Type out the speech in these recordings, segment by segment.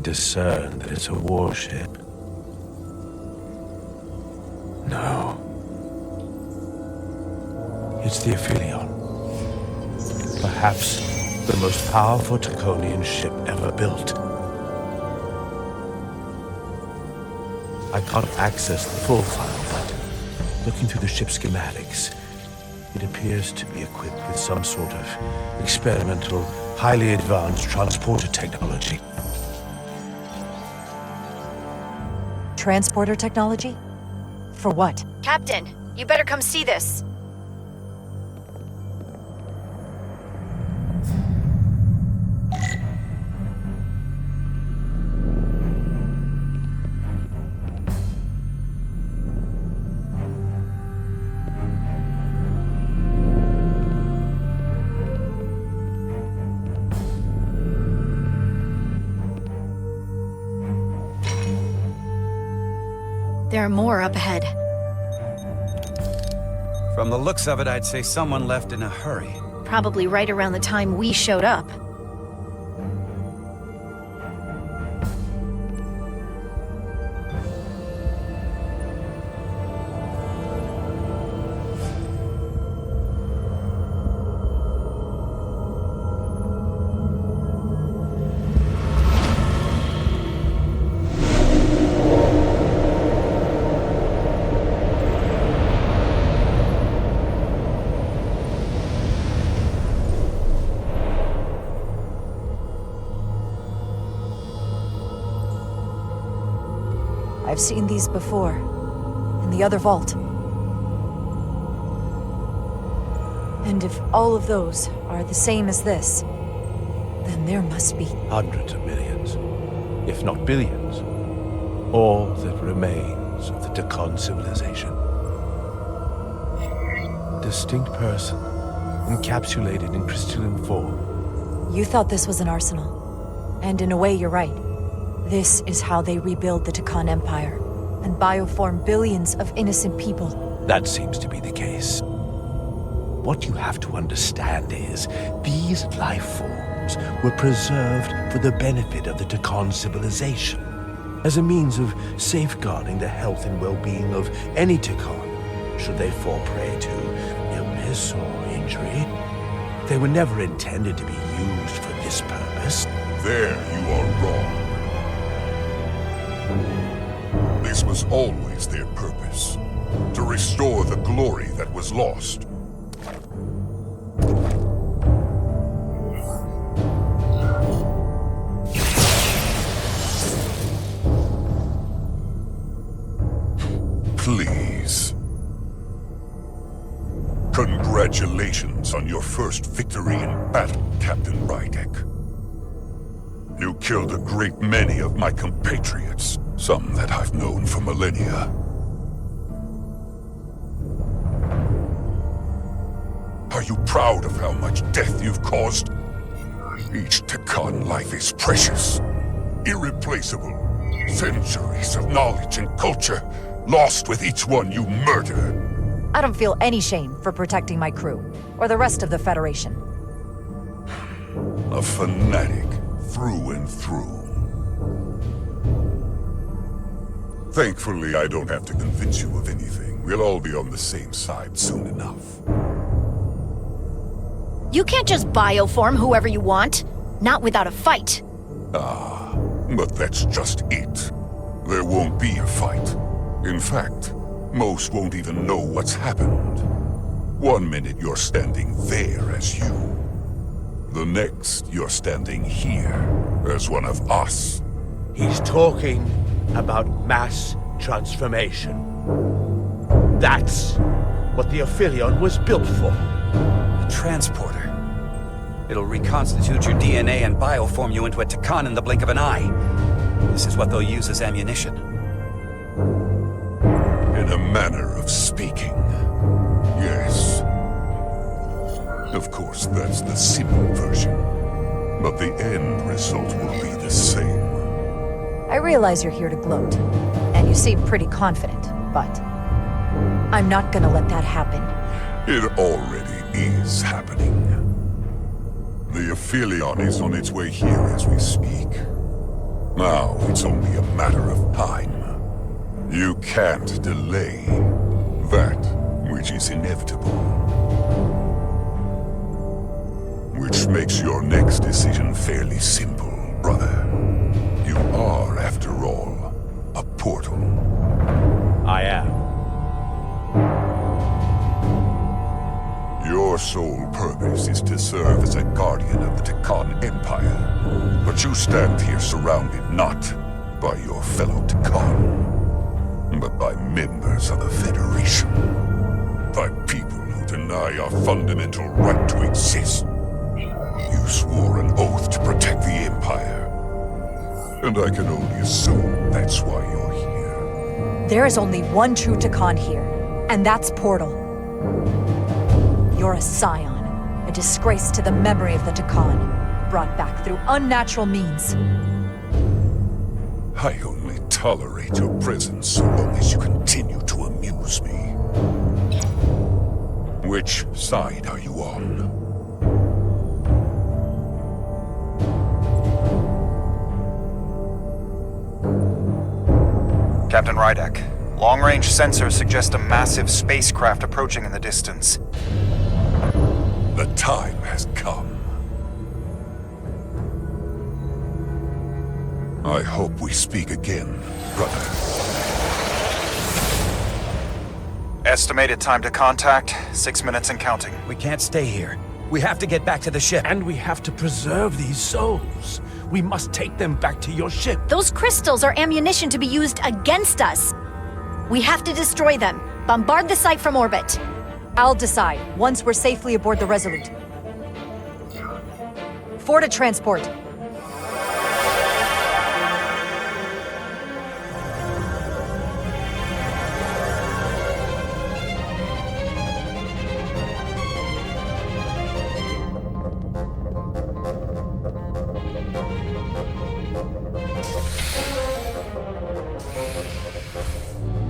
discern that it's a warship. No. It's the Aphelion. Perhaps the most powerful Taconian ship ever built. I can't access the full file, but looking through the ship's schematics, it appears to be equipped with some sort of experimental, highly advanced transporter technology. Transporter technology? For what? Captain, you better come see this. There are more up ahead. From the looks of it, I'd say someone left in a hurry. Probably right around the time we showed up. I've seen these before. In the other vault. And if all of those are the same as this, then there must be... Hundreds of millions, if not billions. All that remains of the Dakan civilization. Distinct person, encapsulated in crystalline form. You thought this was an arsenal. And in a way, you're right. This is how they rebuild the Dakan Empire, and bioform billions of innocent people. That seems to be the case. What you have to understand is, these life forms were preserved for the benefit of the Dakan civilization, as a means of safeguarding the health and well-being of any Dakan, should they fall prey to illness or injury. They were never intended to be used for this purpose. There you are wrong. This was always their purpose, to restore the glory that was lost. Please. Congratulations on your first victory in battle, Captain Rydek. You killed a great many of my compatriots, some that I've known for millennia. Are you proud of how much death you've caused? Each Dakan life is precious, irreplaceable. Centuries of knowledge and culture, lost with each one you murder. I don't feel any shame for protecting my crew, or the rest of the Federation. A fanatic. Through and through. Thankfully, I don't have to convince you of anything. We'll all be on the same side soon enough. You can't just bioform whoever you want. Not without a fight. Ah, but that's just it. There won't be a fight. In fact, most won't even know what's happened. One minute you're standing there as you. The next, you're standing here, as one of us. He's talking about mass transformation. That's what the Aphelion was built for. A transporter. It'll reconstitute your DNA and bioform you into a Dakan in the blink of an eye. This is what they'll use as ammunition. In a manner of speaking, yes. Of course, that's the simple version. But the end result will be the same. I realize you're here to gloat, and you seem pretty confident, but... I'm not gonna let that happen. It already is happening. The Aphelion is on its way here as we speak. Now it's only a matter of time. You can't delay that which is inevitable. Which makes your next decision fairly simple, brother. You are, after all, a portal. I am. Your sole purpose is to serve as a guardian of the Tekon Empire. But you stand here surrounded not by your fellow Tekon, but by members of the Federation. By people who deny our fundamental right to exist. You swore an oath to protect the Empire. And I can only assume that's why you're here. There is only one true Tekon here, and that's Portal. You're a scion, a disgrace to the memory of the Tekon, brought back through unnatural means. I only tolerate your presence so long as you continue to amuse me. Which side are you on? Captain Rydek, long-range sensors suggest a massive spacecraft approaching in the distance. The time has come. I hope we speak again, brother. Estimated time to contact, 6 minutes and counting. We can't stay here. We have to get back to the ship. And we have to preserve these souls. We must take them back to your ship. Those crystals are ammunition to be used against us. We have to destroy them. Bombard the site from orbit. I'll decide, once we're safely aboard the Resolute. Forward to transport.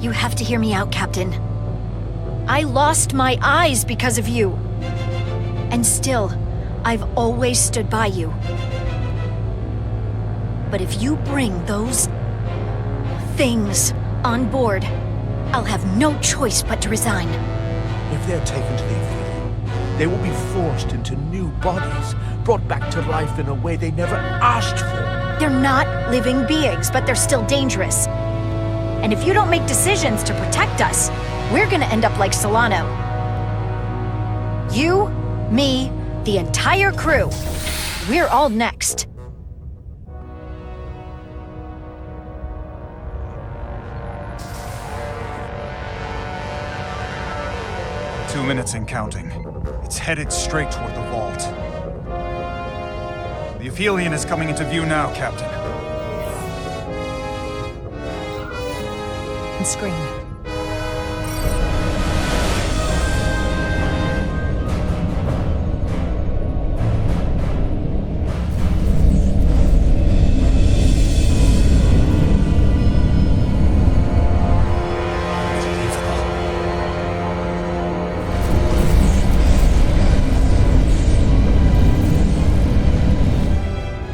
You have to hear me out, Captain. I lost my eyes because of you. And still, I've always stood by you. But if you bring those things on board, I'll have no choice but to resign. If they're taken to the Aphelion, they will be forced into new bodies, brought back to life in a way they never asked for. They're not living beings, but they're still dangerous. And if you don't make decisions to protect us, we're gonna end up like Solano. You, me, the entire crew. We're all next. Two minutes and counting. It's headed straight toward the vault. The Aphelion is coming into view now, Captain. And scream.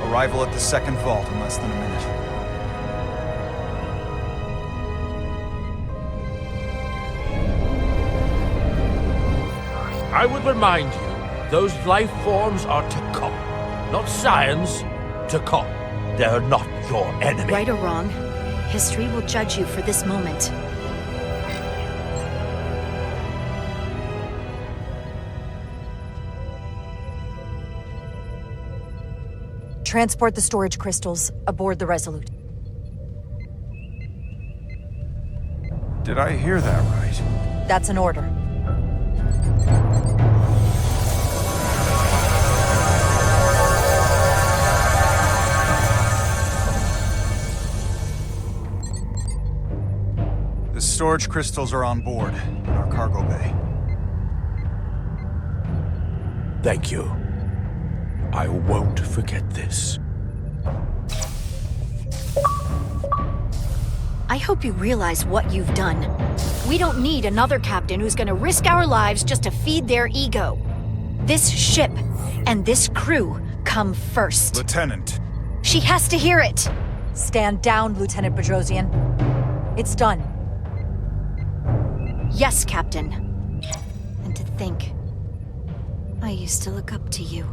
Arrival at the second vault in less than a minute. I would remind you, those life forms are Tekon, not science. Tekon. They're not your enemy. Right or wrong, history will judge you for this moment. Transport the storage crystals aboard the Resolute. Did I hear that right? That's an order. The storage crystals are on board in our cargo bay. Thank you. I won't forget this. I hope you realize what you've done. We don't need another captain who's gonna risk our lives just to feed their ego. This ship and this crew come first. Lieutenant, She has to hear it. Stand down, Lieutenant Bedrosian. It's done. Yes, Captain. And to think, I used to look up to you.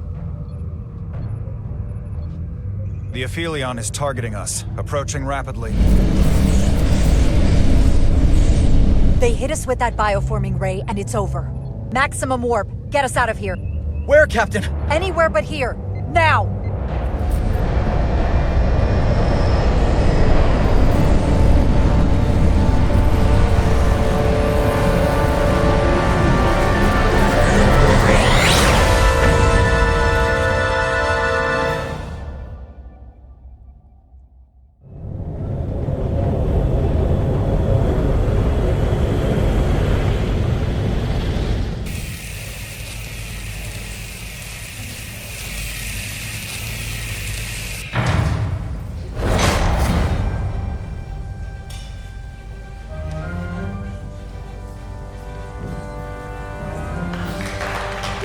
The Aphelion is targeting us, approaching rapidly. They hit us with that bioforming ray, and it's over. Maximum warp, get us out of here. Where, Captain? Anywhere but here. Now!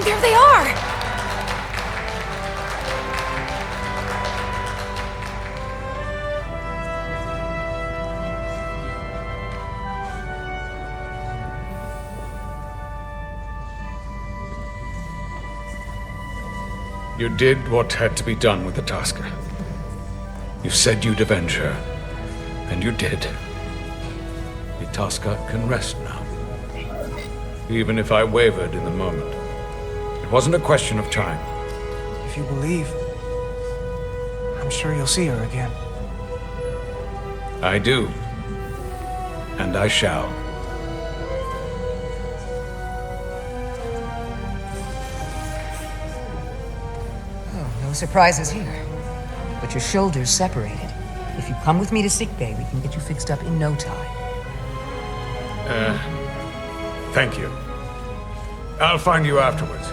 There they are! You did what had to be done with the Tasker. You said you'd avenge her, and you did. The Tasker can rest now. Even if I wavered in the moment. It wasn't a question of time. If you believe, I'm sure you'll see her again. I do. And I shall. Oh, no surprises here. But your shoulders separated. If you come with me to sickbay, we can get you fixed up in no time. Thank you. I'll find you afterwards.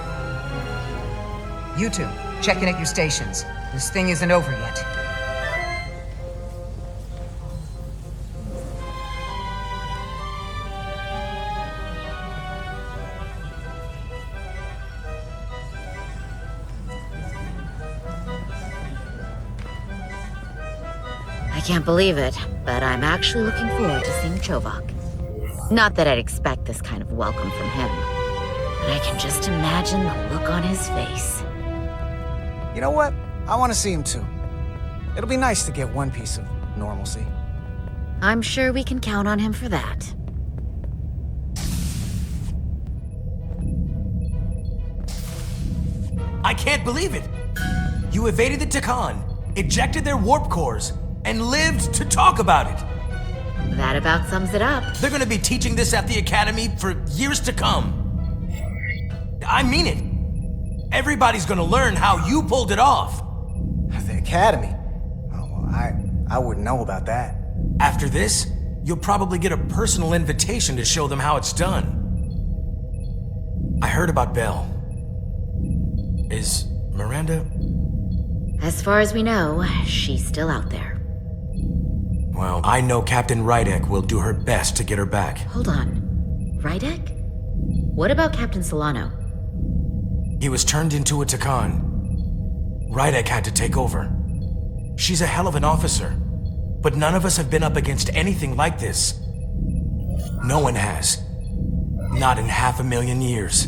You two, check in at your stations. This thing isn't over yet. I can't believe it, but I'm actually looking forward to seeing Chovak. Not that I'd expect this kind of welcome from him, but I can just imagine the look on his face. You know what? I want to see him too. It'll be nice to get one piece of normalcy. I'm sure we can count on him for that. I can't believe it! You evaded the Takan, ejected their warp cores, and lived to talk about it! That about sums it up. They're gonna be teaching this at the Academy for years to come. I mean it. Everybody's gonna learn how you pulled it off. The Academy? Oh, well, I wouldn't know about that. After this, you'll probably get a personal invitation to show them how it's done. I heard about Belle. Is Miranda? As far as we know, she's still out there. Well, I know Captain Rydek will do her best to get her back. Hold on. Rydek? What about Captain Solano? He was turned into a Takan. Rydek had to take over. She's a hell of an officer, but none of us have been up against anything like this. No one has. Not in 500,000 years.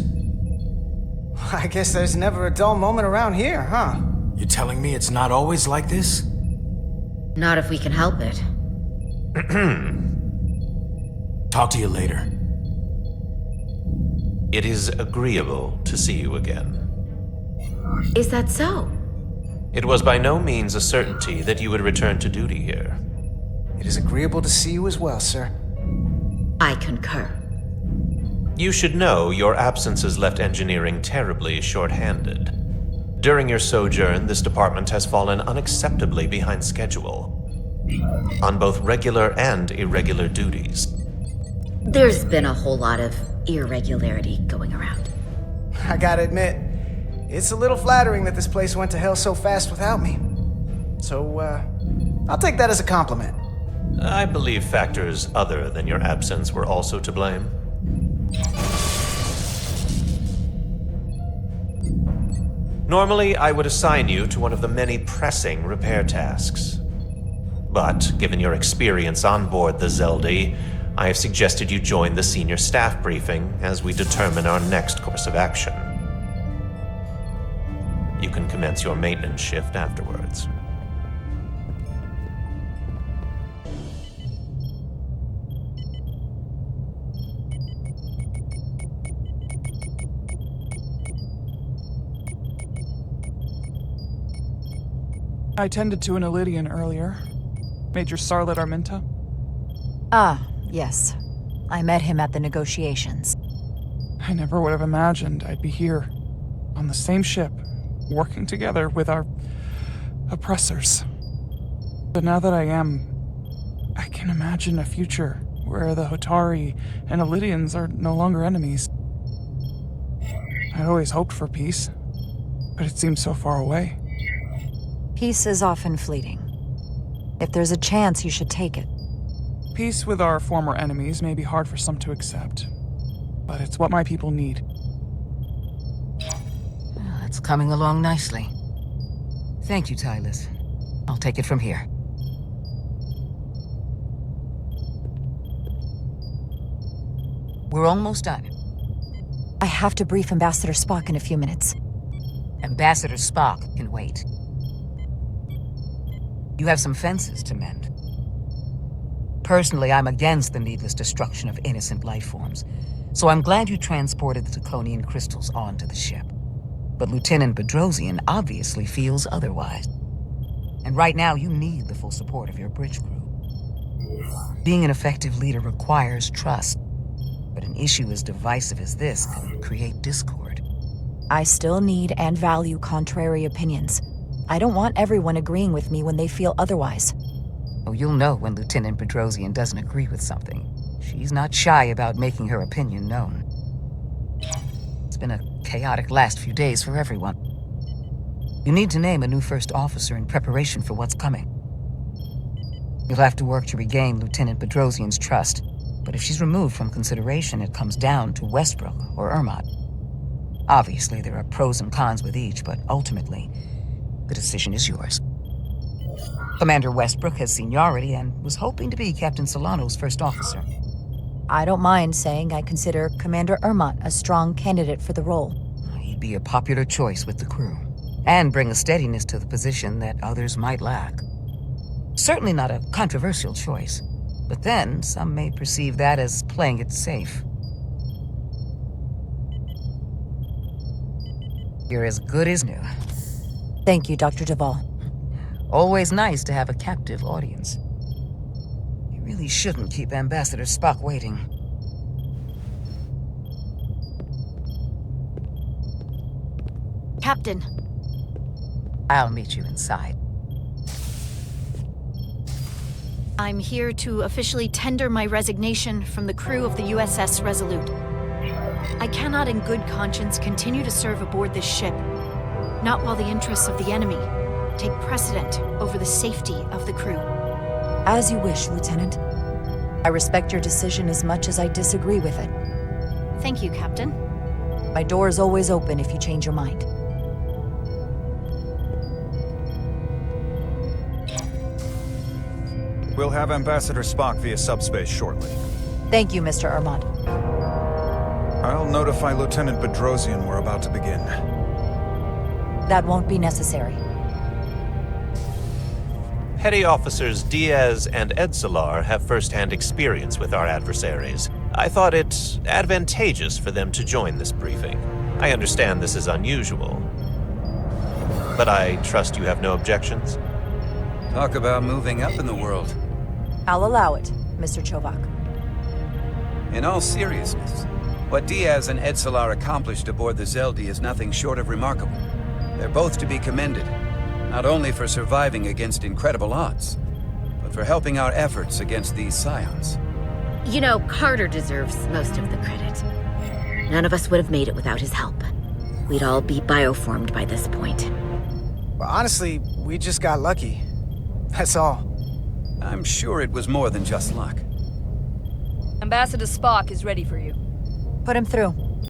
I guess there's never a dull moment around here, huh? You telling me it's not always like this? Not if we can help it. Talk to you later. It is agreeable to see you again. Is that so? It was by no means a certainty that you would return to duty here. It is agreeable to see you as well, sir. I concur. You should know your absence has left engineering terribly short-handed. During your sojourn, this department has fallen unacceptably behind schedule on both regular and irregular duties. There's been a whole lot of irregularity going around. I gotta admit, it's a little flattering that this place went to hell so fast without me. So, I'll take that as a compliment. I believe factors other than your absence were also to blame. Normally, I would assign you to one of the many pressing repair tasks. But given your experience on board the Zeldi, I have suggested you join the senior staff briefing as we determine our next course of action. You can commence your maintenance shift afterwards. I tended to an Ilidian earlier. Major Sarlet Arminta. Ah, yes. I met him at the negotiations. I never would have imagined I'd be here, on the same ship, working together with our oppressors. But now that I am, I can imagine a future where the Hotari and Ilidians are no longer enemies. I always hoped for peace, but it seems so far away. Peace is often fleeting. If there's a chance, you should take it. Peace with our former enemies may be hard for some to accept, but it's what my people need. Well, it's coming along nicely. Thank you, Tylus. I'll take it from here. We're almost done. I have to brief Ambassador Spock in a few minutes. Ambassador Spock can wait. You have some fences to mend. Personally, I'm against the needless destruction of innocent life forms, so I'm glad you transported the Taconian crystals onto the ship. But Lieutenant Bedrosian obviously feels otherwise. And right now, you need the full support of your bridge crew. Being an effective leader requires trust, but an issue as divisive as this can create discord. I still need and value contrary opinions. I don't want everyone agreeing with me when they feel otherwise. Oh, you'll know when Lieutenant Bedrosian doesn't agree with something. She's not shy about making her opinion known. It's been a chaotic last few days for everyone. You need to name a new first officer in preparation for what's coming. You'll have to work to regain Lieutenant Bedrosian's trust, but if she's removed from consideration, it comes down to Westbrook or Ermot. Obviously, there are pros and cons with each, but ultimately, the decision is yours. Commander Westbrook has seniority and was hoping to be Captain Solano's first officer. I don't mind saying I consider Commander Ermot a strong candidate for the role. He'd be a popular choice with the crew, and bring a steadiness to the position that others might lack. Certainly not a controversial choice, but then some may perceive that as playing it safe. You're as good as new. Thank you, Dr. Duvall. Always nice to have a captive audience. You really shouldn't keep Ambassador Spock waiting. Captain. I'll meet you inside. I'm here to officially tender my resignation from the crew of the USS Resolute. I cannot in good conscience continue to serve aboard this ship, not while the interests of the enemy take precedent over the safety of the crew. As you wish, Lieutenant. I respect your decision as much as I disagree with it. Thank you, Captain. My door is always open if you change your mind. We'll have Ambassador Spock via subspace shortly. Thank you, Mr. Ermot. I'll notify Lieutenant Bedrosian we're about to begin. That won't be necessary. Petty Officers Diaz and Edsalar have first-hand experience with our adversaries. I thought it advantageous for them to join this briefing. I understand this is unusual, but I trust you have no objections? Talk about moving up in the world. I'll allow it, Mr. Chovak. In all seriousness, what Diaz and Edsalar accomplished aboard the Zeldi is nothing short of remarkable. They're both to be commended, not only for surviving against incredible odds, but for helping our efforts against these scions. You know, Carter deserves most of the credit. None of us would have made it without his help. We'd all be bioformed by this point. Well, honestly, we just got lucky. That's all. I'm sure it was more than just luck. Ambassador Spock is ready for you. Put him through.